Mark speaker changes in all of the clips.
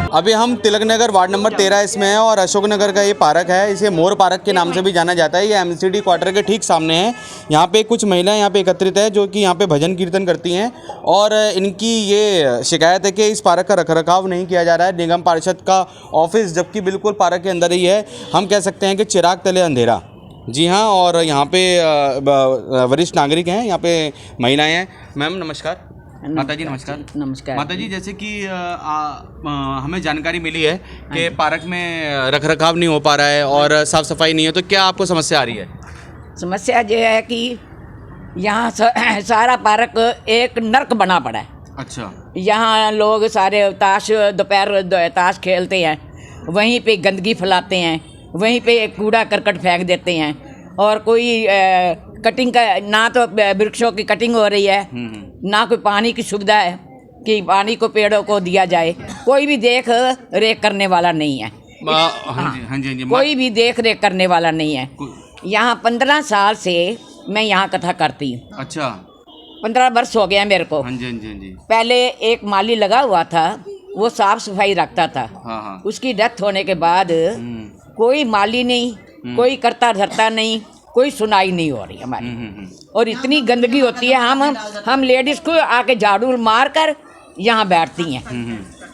Speaker 1: अभी हम Tilak Nagar ward number 13 इसमें है और अशोक नगर का ये पार्क है, इसे मोर पार्क के नाम से भी जाना जाता है। ये एमसीडी क्वार्टर के ठीक सामने है। यहाँ पे कुछ महिलाएं यहाँ पे एकत्रित है जो कि यहाँ पे भजन कीर्तन करती हैं और इनकी ये शिकायत है कि इस पार्क का रखरखाव नहीं किया जा रहा है। निगम पार्षद का ऑफिस जबकि बिल्कुल पार्क के अंदर ही है, हम कह सकते हैं कि चिराग तले अंधेरा। जी हाँ, और यहाँ पे वरिष्ठ नागरिक हैं, यहाँ पे महिलाएं हैं। मैम नमस्कार। माता जी नमस्कार।
Speaker 2: नमस्कार
Speaker 1: माता जी, जैसे कि हमें जानकारी मिली है कि पार्क में रखरखाव नहीं हो पा रहा है और साफ़ सफाई नहीं है, तो क्या आपको समस्या आ रही है?
Speaker 2: समस्या ये है कि यहाँ सारा पार्क एक नर्क बना पड़ा है।
Speaker 1: अच्छा।
Speaker 2: यहाँ लोग सारे दोपहर ताश खेलते हैं, वहीं पे गंदगी फैलाते हैं, वहीं पे कूड़ा करकट फेंक देते हैं और कोई कटिंग का ना तो वृक्षों की कटिंग हो रही है, ना कोई पानी की सुविधा है कि पानी को पेड़ों को दिया जाए। कोई भी देख रेख करने वाला नहीं है।
Speaker 1: हाँ जी।
Speaker 2: कोई भी देख रेख करने वाला नहीं है। यहाँ 15 साल से मैं यहाँ कथा करती हूँ।
Speaker 1: अच्छा।
Speaker 2: 15 वर्ष हो गया मेरे को।
Speaker 1: हाँ जी।
Speaker 2: पहले एक माली लगा हुआ था, वो साफ सफाई रखता था।
Speaker 1: हाँ। उसकी
Speaker 2: उसकी डेथ होने के बाद कोई माली नहीं, कोई करता धरता नहीं, कोई सुनाई नहीं हो रही हमारी। और इतनी गंदगी होती है, हम लेडीज को आके झाड़ू मार कर यहाँ बैठती हैं।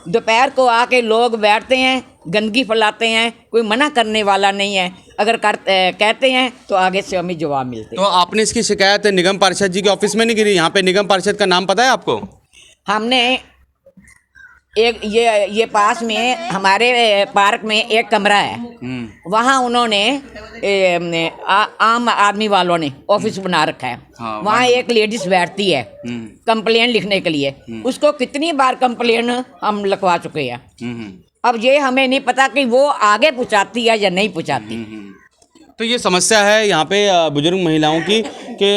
Speaker 2: दोपहर को आके लोग बैठते हैं, गंदगी फैलाते हैं, कोई मना करने वाला नहीं है। अगर कहते हैं तो आगे से हमें जवाब मिलते हैं।
Speaker 1: तो आपने इसकी शिकायत निगम पार्षद जी के ऑफिस में नहीं गिरी? यहाँ पे निगम पार्षद का नाम पता है आपको?
Speaker 2: हमने एक ये पास में हमारे पार्क में एक कमरा है, वहाँ उन्होंने आम आदमी वालों ने ऑफिस बना रखा है।
Speaker 1: हाँ,
Speaker 2: वहाँ एक लेडीज बैठती है कंप्लेन लिखने के लिए। उसको कितनी बार कंप्लेन हम लिखवा चुके हैं। अब ये हमें नहीं पता कि वो आगे पहुँचाती है या नहीं पहुँचाती।
Speaker 1: तो ये समस्या है यहाँ पे बुजुर्ग महिलाओं की कि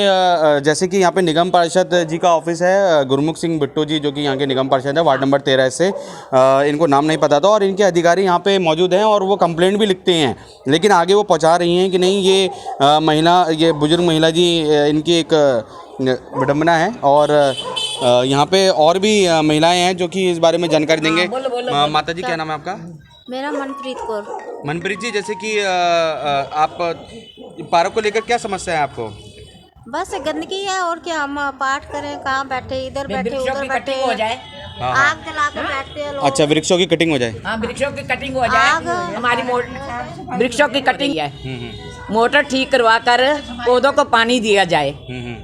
Speaker 1: जैसे कि यहाँ पे निगम पार्षद जी का ऑफिस है, गुरमुख सिंह बिट्टू जी जो कि यहाँ के निगम पार्षद है वार्ड नंबर 13 से, इनको नाम नहीं पता था और इनके अधिकारी यहाँ पे मौजूद हैं और वो कंप्लेंट भी लिखते हैं, लेकिन आगे वो पहुँचा रही हैं कि नहीं ये बुजुर्ग महिला जी इनकी एक विडम्बना है। और यहाँ पे और भी महिलाएँ हैं जो कि इस बारे में जानकारी देंगे। माता जी क्या नाम है आपका?
Speaker 3: मेरा मनप्रीत कौर।
Speaker 1: मनप्रीत जी, जैसे कि आप पार्क को लेकर क्या समस्या है आपको?
Speaker 3: बस गंदगी है और क्या, हम पाठ करें, कहाँ बैठे, इधर बैठे उधर बैठे,
Speaker 2: हो जाए,
Speaker 3: आग जला कर बैठते हैं लोग।
Speaker 1: अच्छा, वृक्षों की कटिंग हो जाए।
Speaker 2: हाँ, वृक्षों की कटिंग हो जाए। हमारी वृक्षों की कटिंग है, मोटर ठीक करवा कर पौधों को पानी दिया जाए,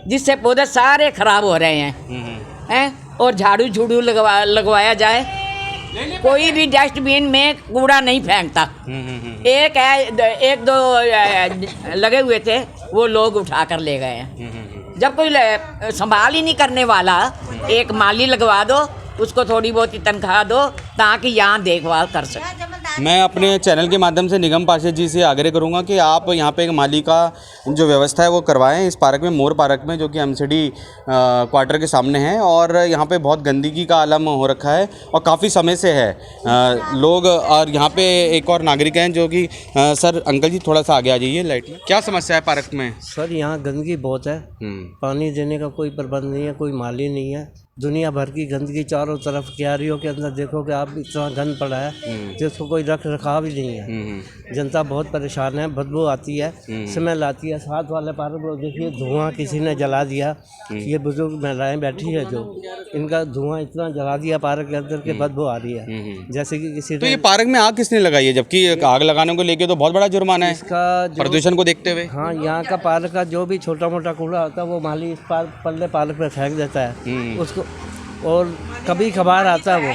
Speaker 2: जिससे पौधे सारे खराब हो रहे हैं। और झाड़ू झूड़ू लगवाया जाए। कोई भी डस्टबिन में कूड़ा नहीं फेंकता। एक दो लगे हुए थे, वो लोग उठा कर ले गए हैं। जब कोई संभाल ही नहीं करने वाला, एक माली लगवा दो, उसको थोड़ी बहुत ही तनख्वाह दो ताकि यहाँ देखभाल कर सके।
Speaker 1: मैं अपने चैनल के माध्यम से निगम पार्षद जी से आग्रह करूंगा कि आप यहाँ पे एक माली का जो व्यवस्था है वो करवाएं इस पार्क में, मोर पार्क में, जो कि एमसीडी क्वार्टर के सामने है। और यहाँ पे बहुत गंदगी का आलम हो रखा है और काफ़ी समय से है लोग। और यहाँ पे एक और नागरिक हैं जो कि सर, अंकल जी थोड़ा सा आगे आ जाइए लाइट में। क्या समस्या है पार्क में?
Speaker 4: सर यहाँ गंदगी बहुत है, पानी देने का कोई प्रबंध नहीं है, कोई माली नहीं है। दुनिया भर की गंदगी चारों तरफ, क्यारियों के अंदर देखोगे आप, इतना गंद पड़ा है जिसको कोई रख रखाव ही नहीं है। जनता बहुत परेशान है, बदबू आती है, स्मेल आती है। साथ वाले पार्क में देखिए धुआं किसी ने जला दिया। ये बुजुर्ग महिलाएं बैठी है जो, इनका धुआं इतना जला दिया पार्क के अंदर के बदबू आ रही है जैसे कि किसी।
Speaker 1: तो ये पार्क में आग किसने लगाई है? जबकि आग लगाने को लेके तो बहुत बड़ा जुर्माना है
Speaker 4: इसका,
Speaker 1: प्रदूषण को देखते हुए।
Speaker 4: हाँ, यहाँ का पार्क का जो भी छोटा मोटा कूड़ा होता है वो माली इस पल्ले पार्क में फेंक देता है उसको। और कभी कभार आता है वो,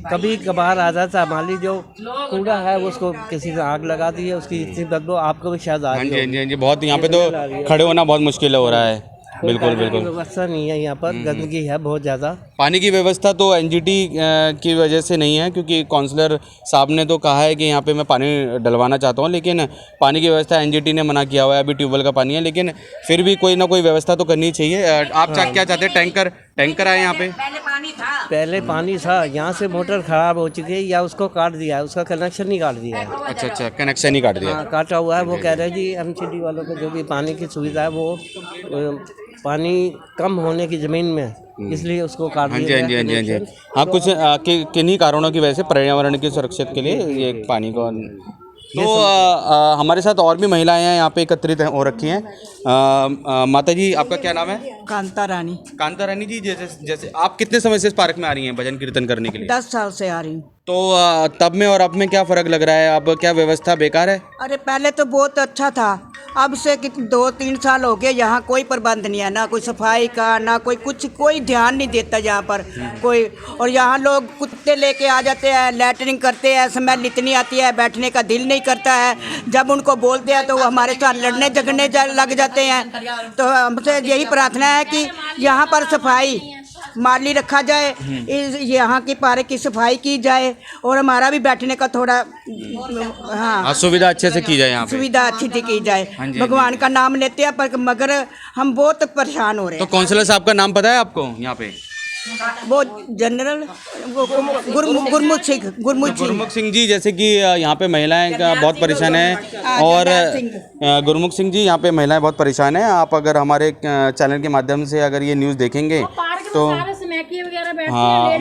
Speaker 4: कभी कभार आ जाता है माली, जो कूड़ा है उसको किसी ने आग लगा दी है, उसकी इतनी बदबू आपको भी शायद आ रही है।
Speaker 1: हाँ जी, बहुत यहाँ पे तो खड़े होना बहुत मुश्किल हो रहा है। बिल्कुल।
Speaker 4: व्यवस्था नहीं है यहाँ पर, गंदगी है बहुत ज़्यादा।
Speaker 1: पानी की व्यवस्था तो एनजीटी की वजह से नहीं है, क्योंकि काउंसलर साहब ने तो कहा है कि यहाँ पे मैं पानी डलवाना चाहता हूँ, लेकिन पानी की व्यवस्था एनजीटी ने मना किया हुआ है। अभी ट्यूबवेल का पानी है, लेकिन फिर भी कोई ना कोई व्यवस्था तो करनी चाहिए। आप क्या चाहते हैं? टैंकर आए यहाँ पे?
Speaker 4: पहले पानी था, यहाँ से मोटर खराब हो चुकी है या उसको काट दिया है, उसका कनेक्शन ही काट दिया है।
Speaker 1: अच्छा, कनेक्शन ही काट दिया।
Speaker 4: हाँ, काटा हुआ है। वो कह रहे हैं जी एमसीडी वालों को जो भी पानी की सुविधा है वो पानी कम होने की ज़मीन में इसलिए उसको काट
Speaker 1: हाँ जी
Speaker 4: दिया
Speaker 1: हाँ जी हाँ जी हाँ
Speaker 4: गया।
Speaker 1: जी हाँ, कुछ किन्हीं कारणों की वजह से पर्यावरण की सुरक्षा के लिए ये पानी को तो हमारे साथ और भी महिलाएं हैं यहाँ पे एकत्रित हो रखी हैं। माता जी, आपका क्या नाम है?
Speaker 5: कांता रानी।
Speaker 1: कांता रानी जी, जैसे जैसे आप कितने समय से इस पार्क में आ रही हैं भजन कीर्तन करने के लिए?
Speaker 5: 10 साल से आ रही हूँ।
Speaker 1: तो तब में और अब में क्या फ़र्क लग रहा है? अब क्या व्यवस्था बेकार है?
Speaker 5: अरे पहले तो बहुत अच्छा था, अब से 2-3 साल हो गए यहाँ कोई प्रबंध नहीं है, ना कोई सफाई का, ना कोई कुछ, कोई ध्यान नहीं देता यहाँ पर कोई। और यहाँ लोग कुत्ते लेके आ जाते हैं, लैटरिंग करते हैं, स्मेल इतनी आती है, बैठने का दिल नहीं करता है। जब उनको बोलते हैं तो वो हमारे साथ लड़ने झगड़ने लग जाते हैं। तो हमसे यही प्रार्थना है कि यहाँ पर सफाई माली रखा जाए, यहाँ की पार्क की सफाई की जाए और हमारा भी बैठने का थोड़ा हाँ
Speaker 1: सुविधा अच्छे से की जाए यहाँ पे।
Speaker 5: सुविधा अच्छी से की जाए।
Speaker 1: हाँ जी,
Speaker 5: भगवान का नाम लेते हैं पर मगर हम बहुत परेशान हो रहे
Speaker 1: तो
Speaker 5: हैं।
Speaker 1: काउंसलर साहब का नाम पता है आपको यहाँ पे?
Speaker 5: वो जनरल गुरमुख सिंह।
Speaker 1: गुरमुख सिंह जी, जैसे कि यहाँ पे महिलाएं का बहुत परेशान है और गुरमुख सिंह जी, यहाँ पे महिलाएं बहुत परेशान हैं। आप अगर हमारे चैनल के माध्यम से अगर ये न्यूज़ देखेंगे तो हाँ,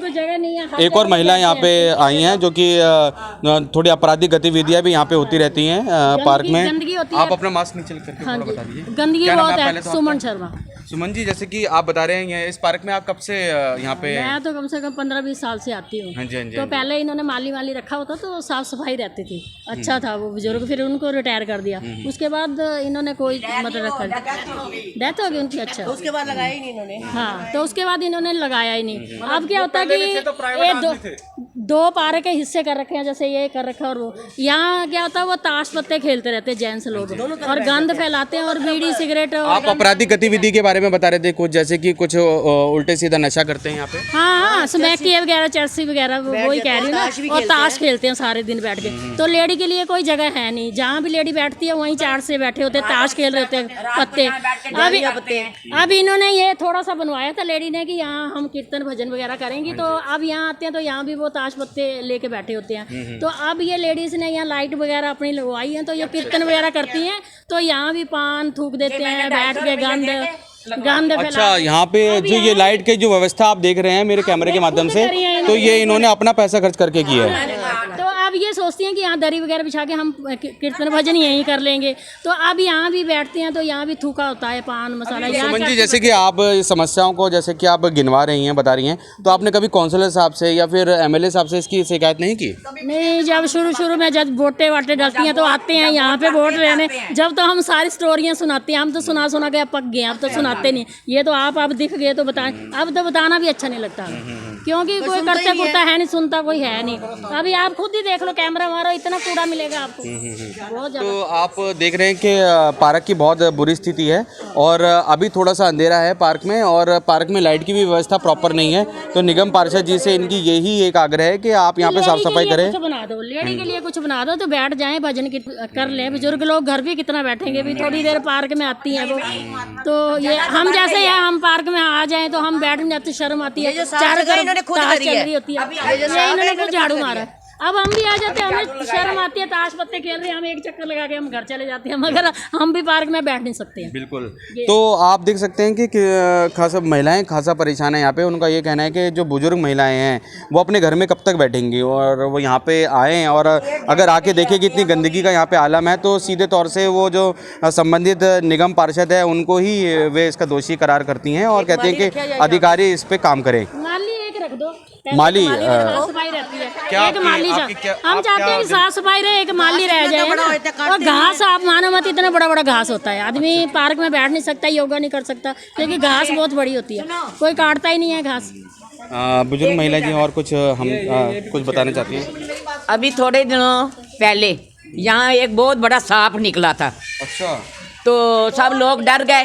Speaker 6: जगह नहीं है।
Speaker 1: एक और महिला यहाँ पे आई हैं जो कि थोड़ी आपराधिक गतिविधियाँ भी यहाँ पे होती रहती हैं पार्क में। आप अपना मास्क नीचे करके थोड़ा बता दीजिए।
Speaker 6: गंदगी
Speaker 1: क्या नाम है
Speaker 6: बहुत
Speaker 1: पहले
Speaker 6: है।
Speaker 1: तो
Speaker 6: सुमन शर्मा।
Speaker 1: सुमन जी, जैसे कि आप बता रहे हैं इस पार्क में आप कब से यहाँ पे?
Speaker 6: मैं तो कम से कम 15-20 साल से आती हूँ।
Speaker 1: हाँ जी हाँ जी।
Speaker 6: तो पहले इन्होंने माली रखा होता तो साफ सफाई रहती थी, अच्छा था वो बुजुर्ग, फिर उनको रिटायर कर दिया। उसके बाद इन्होंने कोई मतलब रखा, डेथ हो गई उनकी। अच्छा, उसके बाद लगाया ही नहीं इन्होंने। हाँ, तो उसके बाद इन्होंने लगाया ही नहीं। अब क्या होता है कि ये दो पार्क के हिस्से कर रखे हैं, जैसे ये कर रखा और वो। यहाँ क्या होता है, वो ताश पत्ते खेलते रहते हैं जेंट्स लोग और गंद फैलाते हैं और बीड़ी सिगरेट।
Speaker 1: आप आपराधिक गतिविधि के बारे में बता रहे थे कुछ, जैसे कि कुछ उल्टे सीधा नशा करते हैं यहाँ पे?
Speaker 6: हाँ, स्मैकी वगैरह, चर्सी वगैरह, वही कह रही हूँ ना। और ताश खेलते हैं सारे दिन बैठ के। तो लेडी के लिए कोई जगह है नहीं, जहाँ भी लेडी बैठती है वहीं चार से बैठे होते हैं, ताश खेल रहे होते हैं पत्ते। अब इन्होंने ये थोड़ा सा बनवाया था लेडी ने कि यहाँ हम कीर्तन भजन वगैरह करेंगी, तो अब यहाँ आते हैं तो यहाँ भी वो ताश पत्ते लेके बैठे होते हैं। तो अब ये लेडीज ने यहाँ लाइट वगैरह अपनी लगवाई है, तो ये कीर्तन वगैरह करती हैं, तो यहाँ भी पान थूक देते हैं बैठ के, गंद
Speaker 1: अच्छा, यहाँ पे जो ये लाइट की जो व्यवस्था आप देख रहे हैं मेरे कैमरे के माध्यम से, तो ये इन्होंने अपना पैसा खर्च करके किया है।
Speaker 6: तो अब ये सोचती हैं कि यहाँ दरी वगैरह बिछा के हम कीर्तन भजन यहीं कर लेंगे, तो अब यहाँ भी बैठते हैं तो यहाँ भी थूका होता है पान मसाला।
Speaker 1: सुमन जी, जैसे कि आप इस समस्याओं को जैसे कि आप गिनवा रही हैं, बता रही हैं, तो आपने कभी काउंसलर साहब से या फिर एमएलए साहब से इसकी शिकायत नहीं की?
Speaker 6: नहीं, जब शुरू में जब वोटें वाटें डलती हैं तो आते हैं यहाँ पे वोट लेने, जब तो हम सारी स्टोरियाँ सुनाते हैं। हम तो सुना के पक गए, अब तो सुनाते नहीं। ये तो आप दिख गए तो बताएं, अब तो बताना भी अच्छा नहीं लगता, क्योंकि कोई करता कुर्ता है नहीं, सुनता कोई है नहीं। अभी आप खुद ही देख लो, कैमरा मारो, इतना कूड़ा मिलेगा आपको बहुत ज़्यादा।
Speaker 1: तो आप देख रहे हैं कि पार्क की बहुत बुरी स्थिति है और अभी थोड़ा सा अंधेरा है पार्क में, और पार्क में लाइट की भी व्यवस्था प्रॉपर नहीं है। तो निगम पार्षद जी से इनकी यही एक आग्रह है कि आप यहाँ पे साफ सफाई करें।
Speaker 6: कुछ बना दो, लेडी के लिए कुछ बना दो तो बैठ जाएं, भजन कर लें। बुजुर्ग लोग घर भी कितना बैठेंगे, भी थोड़ी देर पार्क में आती हैं वो। तो ये हम जैसे है, हम पार्क में आ जाएं तो हम बैठ नहीं जाते, शर्म आती है, चारों तरफ ताश चल रही होती है, इन्होंने खुद झाड़ू मारा। अब हम भी आ जाते हैं, हमें शर्म आती है, ताश पत्ते खेल रहे हैं, हम एक चक्कर लगा के हम घर चले जाते हैं, मगर हम भी पार्क में बैठ नहीं सकते हैं।
Speaker 1: बिल्कुल। तो आप देख सकते हैं कि खासा महिलाएं खासा परेशान है यहाँ पे। उनका ये कहना है कि जो बुजुर्ग महिलाएं हैं वो अपने घर में कब तक बैठेंगी, और वो यहाँ पे आएँ और अगर आके देखें कि इतनी गंदगी का यहाँ पे आलम है, तो सीधे तौर से वो जो संबंधित निगम पार्षद है उनको ही वे इसका दोषी करार करती हैं और कहते हैं कि अधिकारी इस पर काम करें।
Speaker 6: माली एक रख दो,
Speaker 1: माली
Speaker 6: साफ सफाई रहती है, एक माली हम
Speaker 1: आप
Speaker 6: चाहते हैं साफ सफाई रहे, एक माली रह जाए ना। और घास आप मानो मत, इतना बड़ा घास होता है, आदमी पार्क में बैठ नहीं सकता, योगा नहीं कर सकता, क्योंकि घास बहुत बड़ी होती है, कोई काटता ही नहीं है घास।
Speaker 1: बुजुर्ग महिला जी और कुछ हम कुछ बताना चाहती हैं?
Speaker 2: अभी थोड़े दिनों पहले यहाँ एक बहुत बड़ा सांप निकला था।
Speaker 1: अच्छा।
Speaker 2: तो सब लोग डर गए,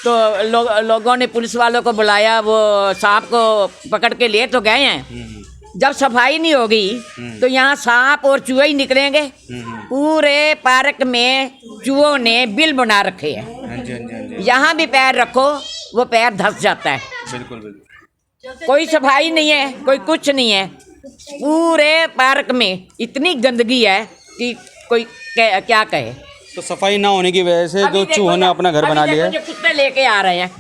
Speaker 2: तो लोगों ने पुलिस वालों को बुलाया, वो सांप को पकड़ के ले तो गए हैं। जब सफाई नहीं होगी तो यहाँ सांप और चूहे ही निकलेंगे। पूरे पार्क में चूहों ने बिल बना रखे हैं, यहाँ भी पैर रखो वो पैर धंस जाता है।
Speaker 1: बिल्कुल बिल्कुल।
Speaker 2: कोई सफाई नहीं है, कोई कुछ नहीं है। पूरे पार्क में इतनी गंदगी है कि कोई क्या कहे।
Speaker 1: तो सफाई ना होने की वजह से
Speaker 2: अभी
Speaker 1: जो
Speaker 2: देखो
Speaker 1: चूहों ने
Speaker 2: ना,
Speaker 1: अपना घर
Speaker 2: अभी
Speaker 1: बना
Speaker 2: देखो
Speaker 1: लिया है।
Speaker 2: जो कुत्ते लेके आ रहे हैं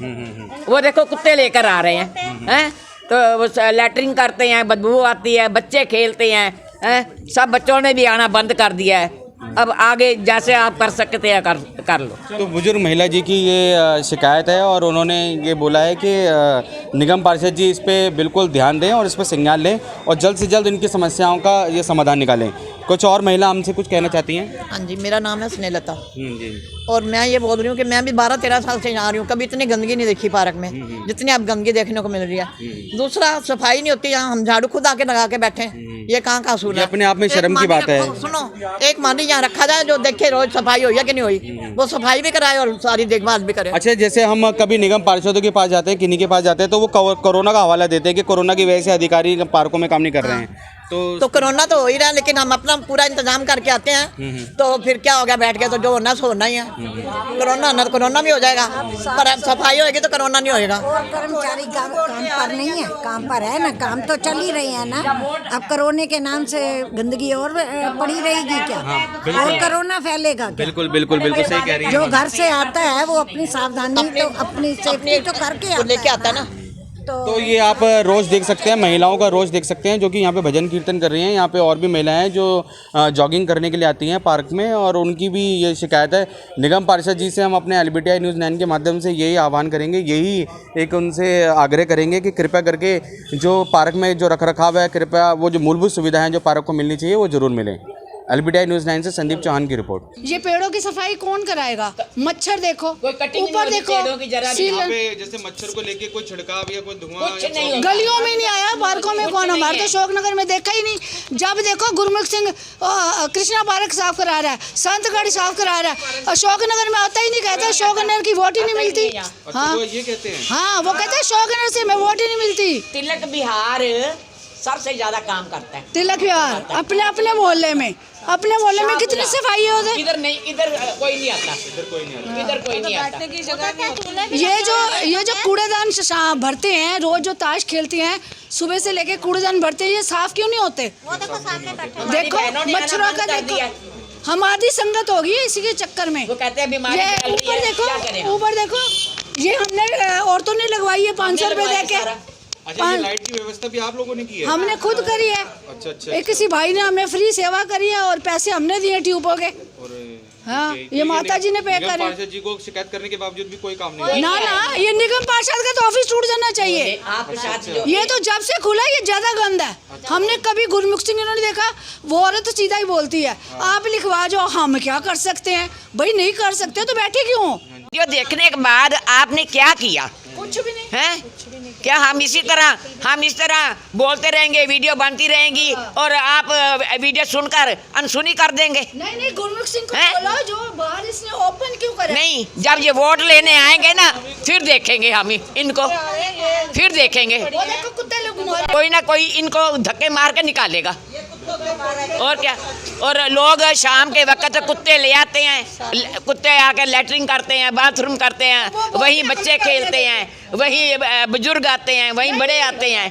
Speaker 2: वो देखो कुत्ते लेकर आ रहे हैं तो वो लैटरिन करते हैं, बदबू आती है, बच्चे खेलते हैं, सब बच्चों ने भी आना बंद कर दिया है। अब आगे जैसे आप कर सकते हैं कर लो।
Speaker 1: तो बुजुर्ग महिला जी की ये शिकायत है और उन्होंने ये बोला है कि निगम पार्षद जी इस पे बिल्कुल ध्यान दें और इस पर संज्ञान लें और जल्द से जल्द इनकी समस्याओं का ये समाधान निकालें। कुछ और महिला हमसे कुछ कहना चाहती हैं?
Speaker 7: हाँ जी, मेरा नाम है स्नेहलता
Speaker 1: जी।
Speaker 7: और मैं ये बोल रही हूँ कि मैं भी 12-13 साल से यहाँ आ रही हूँ, कभी इतनी गंदगी नहीं देखी पार्क में जितनी अब गंदगी देखने को मिल रही है। दूसरा, सफाई नहीं होती यहाँ, हम झाड़ू खुद आके लगा के बैठे हैं, ये कहाँ का असूल
Speaker 1: ये
Speaker 7: है?
Speaker 1: अपने आप में
Speaker 7: एक
Speaker 1: शर्म की
Speaker 7: माली
Speaker 1: बात है।
Speaker 7: रखो, सुनो, एक माली यहाँ रखा जाए जो देखे रोज सफाई हुई है कि नहीं हुई, वो सफाई भी कराए और सारी देखभाल भी करे।
Speaker 1: अच्छा, जैसे हम कभी निगम पार्षदों के पास जाते हैं, किन्हीं के पास जाते हैं, तो वो कोरोना का हवाला देते हैं कि कोरोना की वजह से अधिकारी पार्कों में काम नहीं कर रहे हैं।
Speaker 7: तो कोरोना तो हो ही रहा है, लेकिन हम अपना पूरा इंतजाम करके आते हैं, तो फिर क्या हो गया, बैठ के तो जो होना सो होना ही है। कोरोना भी हो जाएगा, पर अब सफाई होगी तो कोरोना नहीं होएगा।
Speaker 8: और कर्मचारी काम पर नहीं है, काम पर है ना, काम तो चल ही रहे हैं ना। अब कोरोना के नाम से गंदगी और पड़ी रहेगी क्या? और कोरोना फैलेगा क्या?
Speaker 1: बिल्कुल बिल्कुल बिल्कुल सही कह रही है।
Speaker 8: जो घर से आता है वो अपनी सावधानी तो अपनी सेफ्टी तो करके
Speaker 7: लेके आता है ना।
Speaker 1: तो ये आप रोज़ देख सकते हैं, महिलाओं का रोज़ देख सकते हैं जो कि यहाँ पे भजन कीर्तन कर रही हैं। यहाँ पे और भी महिलाएं हैं जो जॉगिंग करने के लिए आती हैं पार्क में और उनकी भी ये शिकायत है। निगम पार्षद जी से हम अपने LBTI न्यूज़ 9 के माध्यम से यही आह्वान करेंगे, यही एक उनसे आग्रह करेंगे कि कृपया करके जो पार्क में जो रखरखाव है, कृपया वो जो मूलभूत सुविधाएँ जो पार्क को मिलनी चाहिए वो ज़रूर मिलें। LBTI न्यूज़ 9 से संदीप चौहान की रिपोर्ट।
Speaker 9: ये पेड़ों की सफाई कौन कराएगा? मच्छर देखो, ऊपर देखो,
Speaker 1: जैसे मच्छर को लेके कोई छिड़काव या कोई धुआं
Speaker 9: गलियों में नहीं आया, पार्कों में कौन? हमारे तो अशोकनगर में देखा ही नहीं। जब देखो गुरमुख सिंह कृष्णा पार्क साफ करा रहा है, संतगढ़ साफ करा रहा है, अशोकनगर में आता ही नहीं, कहता अशोकनगर की वोट ही नहीं मिलती। हाँ,
Speaker 1: ये कहते हैं,
Speaker 9: हाँ, वो कहते हैं अशोकनगर से मैं वोट ही नहीं मिलती।
Speaker 2: तिलक बिहार सबसे ज्यादा काम करता है।
Speaker 9: तिलक बिहार अपने अपने मोहल्ले में कितनी सफाई है उधर?
Speaker 2: इधर नहीं, इधर कोई नहीं आता, इधर कोई नहीं आता।
Speaker 9: ये जो कूड़ेदान भरते हैं, रोज जो ताश खेलते हैं, सुबह से लेके कूड़ेदान भरते हैं, ये साफ क्यों नहीं होते? देखो मच्छरों का, देखो हम आधी संगत होगी इसी के चक्कर में।
Speaker 2: वो कहते हैं बीमारी
Speaker 9: ये ऊपर देखो, ये हमने औरतों ने लगवाई है 500 रुपए दे के।
Speaker 1: अच्छा, ये लाइट की व्यवस्था भी आप लोगों ने की है?
Speaker 9: हमने खुद करी है।
Speaker 1: अच्छा।
Speaker 9: एक किसी भाई ने हमें फ्री सेवा करी है और पैसे हमने दिए ट्यूबों के। हाँ, ये माता जी ने पे करे।
Speaker 1: पार्षद जी को शिकायत करने के बावजूद भी कोई काम नहीं।
Speaker 9: ना, ये निगम पार्षद का तो ऑफिस टूट जाना चाहिए। ये तो जब से खुला ये ज्यादा गंद है। हमने कभी गुरमुख सिंह इन्होंने देखा, वो औरत तो सीधा ही बोलती है, आप लिखवा जाओ, हम क्या कर सकते हैं भाई? नहीं कर सकते तो बैठे क्यों?
Speaker 2: ये देखने के बाद आपने क्या किया?
Speaker 9: कुछ भी नहीं
Speaker 2: है क्या? हम इस तरह बोलते रहेंगे, वीडियो बनती रहेंगी और आप वीडियो सुनकर अनसुनी कर देंगे?
Speaker 9: नहीं, गुरमुख सिंह को बोलो, जो बाहर इसने ओपन क्यों करा?
Speaker 2: नहीं, जब ये वोट लेने आएंगे ना फिर देखेंगे हम इनको, फिर देखेंगे।
Speaker 9: वो देखो कुत्ते लोग,
Speaker 2: कोई ना कोई इनको धक्के मार के निकालेगा। और क्या? और लोग शाम के वक्त कुत्ते ले आते हैं, कुत्ते आकर लैटरिन करते हैं, बाथरूम करते हैं, वहीं बच्चे खेलते हैं, वहीं बुजुर्ग आते हैं, वहीं बड़े आते हैं।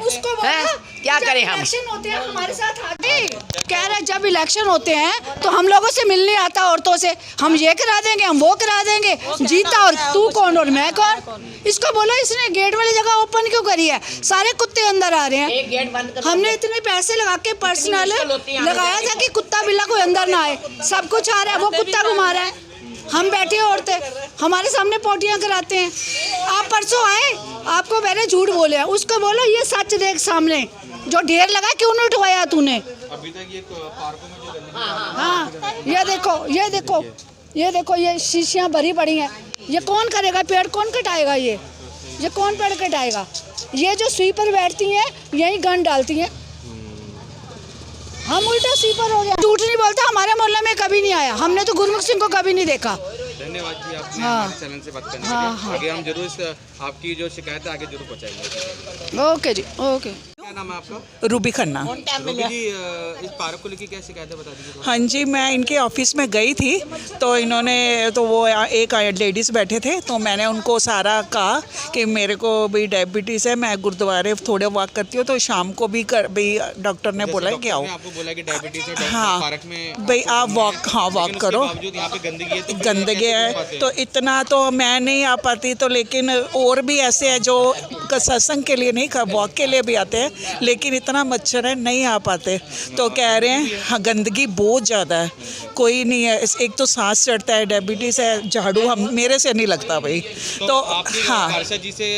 Speaker 2: क्या करें हम?
Speaker 9: इलेक्शन होते हैं हमारे साथ आके कह रहे, जब इलेक्शन होते हैं तो हम लोगों से मिलने आता औरतों से, हम ये करा देंगे, हम वो करा देंगे, जीता और तू कौन और मैं कौन? इसको बोलो इसने गेट वाली जगह ओपन क्यों करी है? सारे कुत्ते अंदर आ रहे हैं। हमने इतने पैसे लगा के पर्सनल लगाया था कि कुत्ता बिल्ला कोई अंदर ना आए, सब कुछ आ रहा है, वो कुत्ता घुमा रहा है। हम बैठे औरतें हमारे सामने पोटियां कराते हैं। आप परसों आए, आपको मैंने झूठ बोले, उसको बोलो ये सच देख सामने, जो ढेर लगा क्यों नहीं उठवाया तूने?
Speaker 1: अभी तक ये पार्कों में जो
Speaker 9: हाँ, ये देखो, ये शीशियाँ भरी पड़ी हैं। ये कौन करेगा? पेड़ कौन कटाएगा? ये कौन पेड़ कटाएगा? ये जो स्वीपर बैठती हैं यही गन डालती हैं। हम उल्टा स्वीपर हो गया। झूठ नहीं बोलता, हमारे मोहल्ले में कभी नहीं आया, हमने तो गुरमुख सिंह को कभी नहीं देखा।
Speaker 1: धन्यवाद जी, आपने हमारे चैनल से बात करने के लिए। आगे हम जरूर आपकी जो शिकायत है आगे जरूर पहुंचाएंगे।
Speaker 9: ओके जी, ओके।
Speaker 1: क्या नाम है आपका?
Speaker 10: रूबी खन्ना।
Speaker 1: रूबी जी, इस पार्क को लेकर क्या शिकायत है, बता दीजिए थोड़ा।
Speaker 10: हाँ जी, मैं इनके ऑफिस में गई थी तो इन्होंने वो एक लेडीज़ बैठे थे तो मैंने उनको सारा कहा कि मेरे को भी डायबिटीज़ है, मैं गुरुद्वारे थोड़े वॉक करती हूँ तो शाम को भी डॉक्टर ने बोला है कि आओ।
Speaker 1: आपको बोला कि डायबिटीज है,
Speaker 10: हाँ
Speaker 1: पार्क में
Speaker 10: भाई आप वॉक करो।
Speaker 1: यहाँ पे गंदगी है, तो
Speaker 10: गंदगी है तो इतना तो मैं नहीं आ पाती, तो लेकिन और भी ऐसे हैं जो सत्संग के लिए नहीं, वॉक के लिए भी आते हैं, लेकिन इतना मच्छर है नहीं आ पाते। तो कह रहे हैं हाँ गंदगी बहुत ज़्यादा है, कोई नहीं है। एक तो सांस चढ़ता है, डायबिटीज़ है, झाड़ू हम मेरे से नहीं लगता भाई। तो हाँ,
Speaker 1: पार्षद जी से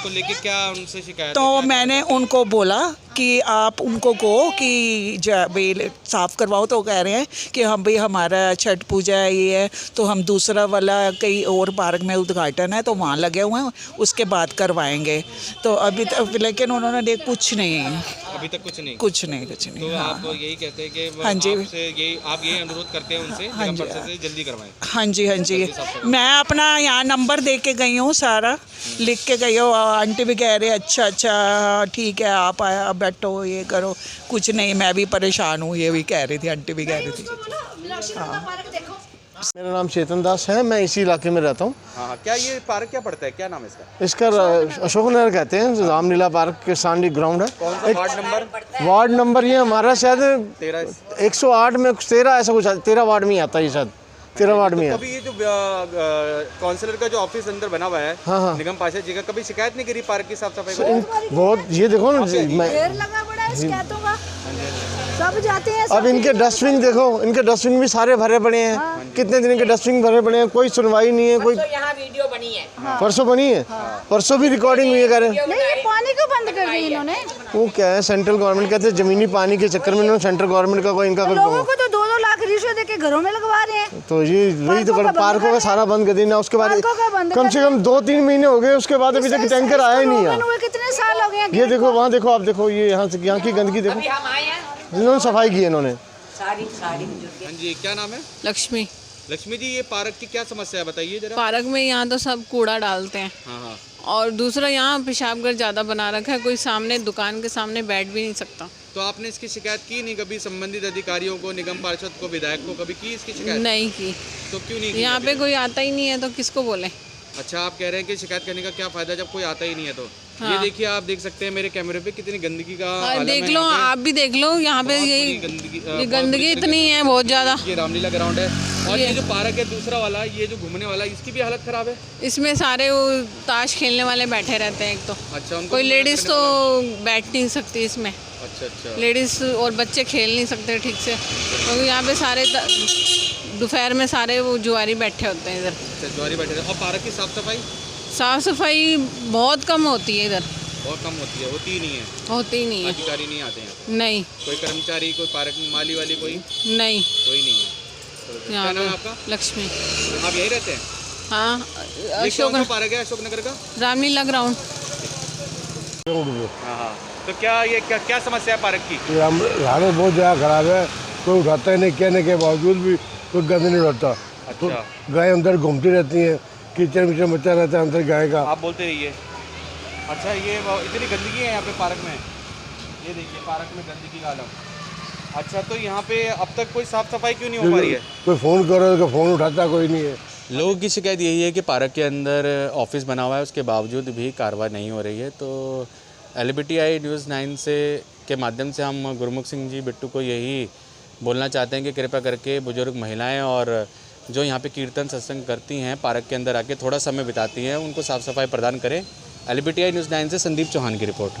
Speaker 1: को लेके क्या उनसे शिकायत?
Speaker 10: तो मैंने उनको बोला कि आप उनको कहो कि भाई साफ़ करवाओ, तो कह रहे हैं कि हम भाई हमारा छठ पूजा है ये है, तो हम दूसरा वाला कई और पार्क में उद्घाटन है तो वहाँ लगे हुए हैं, उसके बाद करवाएंगे। तो अभी तक लेकिन उन्होंने कुछ नहीं,
Speaker 1: अभी तक कुछ नहीं।
Speaker 10: तो
Speaker 1: हाँ। आप यही कहते हैं कि
Speaker 10: हाँ जी,
Speaker 1: आप ये अनुरोध करते हैं उनसे
Speaker 10: हाँ जी,
Speaker 1: से जल्दी करवाएं।
Speaker 10: हाँ जी, मैं अपना यहाँ नंबर दे के गई हूँ, सारा लिख के गई हूँ। आंटी भी कह रहे अच्छा ठीक है, आप आया बैठो ये करो, कुछ नहीं मैं भी परेशान हूँ, ये भी कह रही थी, आंटी भी कह रही थी। हाँ।
Speaker 11: मेरा नाम चेतन दास है, मैं इसी इलाके में रहता हूँ।
Speaker 1: हाँ, क्या ये पार्क क्या पड़ता है, क्या नाम है इसका?
Speaker 11: इसका अशोक नगर कहते हैं, रामलीला पार्क के सामने ग्राउंड है।
Speaker 1: कौन सा वार्ड नंबर?
Speaker 11: वार्ड नंबर ये हमारा शायद 108 में 13 ऐसा कुछ, 13 वार्ड में आता है शायद, 13 वार्ड में है।
Speaker 1: कभी ये जो काउंसलर का जो ऑफिस अंदर बना हुआ है,
Speaker 11: हाँ।
Speaker 1: निगम पार्षद जी का, कभी शिकायत नहीं करी पार्क की साफ सफाई को?
Speaker 11: बहुत, ये देखो ना,
Speaker 9: लगा बड़ा है शिकायतों का, सब जाते हैं।
Speaker 11: अब इनके डस्टबिन देखो, इनके डस्टबिन भी सारे भरे पड़े हैं। कितने दिन के डस्टबिन भरे पड़े हैं, कोई सुनवाई नहीं है। कोई
Speaker 2: यहाँ वीडियो बनी है,
Speaker 11: परसों बनी है, परसों भी रिकॉर्डिंग हुई है, कह रहे हैं।
Speaker 9: नहीं, ये पानी को बंद कर दी इन्होंने।
Speaker 11: वो क्या है, सेंट्रल गवर्नमेंट कहते हैं जमीनी पानी के चक्कर में इन्होंने सेंट्रल गवर्नमेंट का कोई इनका
Speaker 9: लोगों को तो 2-2 लाख रिश्वत देके घरों में लगवा रहे हैं।
Speaker 11: तो ये वही तो पार्कों का सारा बंद कर देना। उसके बाद कम से कम 2-3 महीने हो गए, उसके बाद अभी तक टैंकर आया ही नहीं है।
Speaker 9: कितने साल हो गए?
Speaker 11: ये देखो, वहाँ देखो, आप देखो, ये यहाँ से यहाँ की गंदगी देखो, इन्होंने सफाई की है इन्होंने।
Speaker 2: सारी
Speaker 1: हाँ जी, क्या नाम है?
Speaker 12: लक्ष्मी।
Speaker 1: लक्ष्मी जी, ये पार्क की क्या समस्या है, बताइए जरा।
Speaker 12: पार्क में यहाँ तो सब कूड़ा डालते हैं।
Speaker 1: हाँ।
Speaker 12: और दूसरा यहाँ पेशाब घर ज़्यादा बना रखा है, कोई सामने दुकान के सामने बैठ भी नहीं सकता।
Speaker 1: तो आपने इसकी शिकायत की नहीं कभी संबंधित अधिकारियों को, निगम पार्षद को, विधायक को, कभी की इसकी शिकायत?
Speaker 12: नहीं की।
Speaker 1: तो क्यों नहीं की?
Speaker 12: यहाँ पे कोई आता ही नहीं है तो किसको बोले।
Speaker 1: अच्छा, आप कह रहे हैं कि शिकायत करने का क्या फायदा जब कोई आता ही नहीं है तो?
Speaker 12: हाँ।
Speaker 1: ये देखिए, आप देख सकते हैं मेरे कैमरे पे कितनी गंदगी का
Speaker 12: देख लो, आप भी देख लो, यहाँ पे ये गंदगी इतनी है बहुत ज़्यादा।
Speaker 1: ये रामलीला ग्राउंड है, और ये जो पार्क है दूसरा वाला, ये जो घूमने वाला, इसकी भी हालत खराब है।
Speaker 12: इसमें सारे वो ताश खेलने वाले बैठे रहते हैं। एक तो
Speaker 1: अच्छा,
Speaker 12: कोई लेडीज़ तो बैठ नहीं सकती इसमें।
Speaker 1: अच्छा।
Speaker 12: लेडीज़ और बच्चे खेल नहीं सकते ठीक से, क्योंकि यहाँ पे सारे दोपहर में सारे वो जुआरी बैठे होते हैं इधर।
Speaker 1: अच्छा, जुआरी बैठे हैं। और पार्क की
Speaker 12: साफ सफाई बहुत कम होती है इधर।
Speaker 1: बहुत कम होती है, होती ही नहीं है।
Speaker 12: होती ही नहीं है।
Speaker 1: अधिकारी नहीं आते हैं?
Speaker 12: नहीं।
Speaker 1: कोई कर्मचारी, कोई पार्क माली वाली, कोई
Speaker 12: नहीं,
Speaker 1: कोई नहीं है। क्या नाम है आपका?
Speaker 12: लक्ष्मी।
Speaker 1: आप यहीं रहते हैं?
Speaker 12: हाँ, अशोक
Speaker 1: पार्क है अशोक नगर का,
Speaker 12: रामलीला ग्राउंड।
Speaker 1: हाँ। तो क्या ये क्या समस्या है पार्क की?
Speaker 11: हालत बहुत ज़्यादा खराब है, कोई उठाता ही नहीं, कहने के बावजूद भी कोई गंद नहीं उठाता। तो गाय अंदर घूमती रहती हैं, कीचड़ विचड़ मचा रहता है अंदर गाय का।
Speaker 1: आप बोलते रहिए। अच्छा, ये इतनी गंदगी है यहाँ पे पार्क में, ये देखिए पार्क में गंदगी का आलम। अच्छा, तो यहाँ पे अब तक कोई साफ सफाई क्यों नहीं हो पा रही है?
Speaker 11: कोई फ़ोन करो तो फ़ोन उठाता कोई नहीं है।
Speaker 1: लोगों की शिकायत यही है कि पार्क के अंदर ऑफिस बना हुआ है, उसके बावजूद भी कार्रवाई नहीं हो रही है। तो LBTI न्यूज़ 9 के माध्यम से हम गुरमुख सिंह जी बिट्टू को यही बोलना चाहते हैं कि कृपया करके बुजुर्ग महिलाएं और जो यहाँ पे कीर्तन सत्संग करती हैं, पार्क के अंदर आके थोड़ा समय बिताती हैं, उनको साफ़ सफाई प्रदान करें। LBTI न्यूज़ 9 से संदीप चौहान की रिपोर्ट।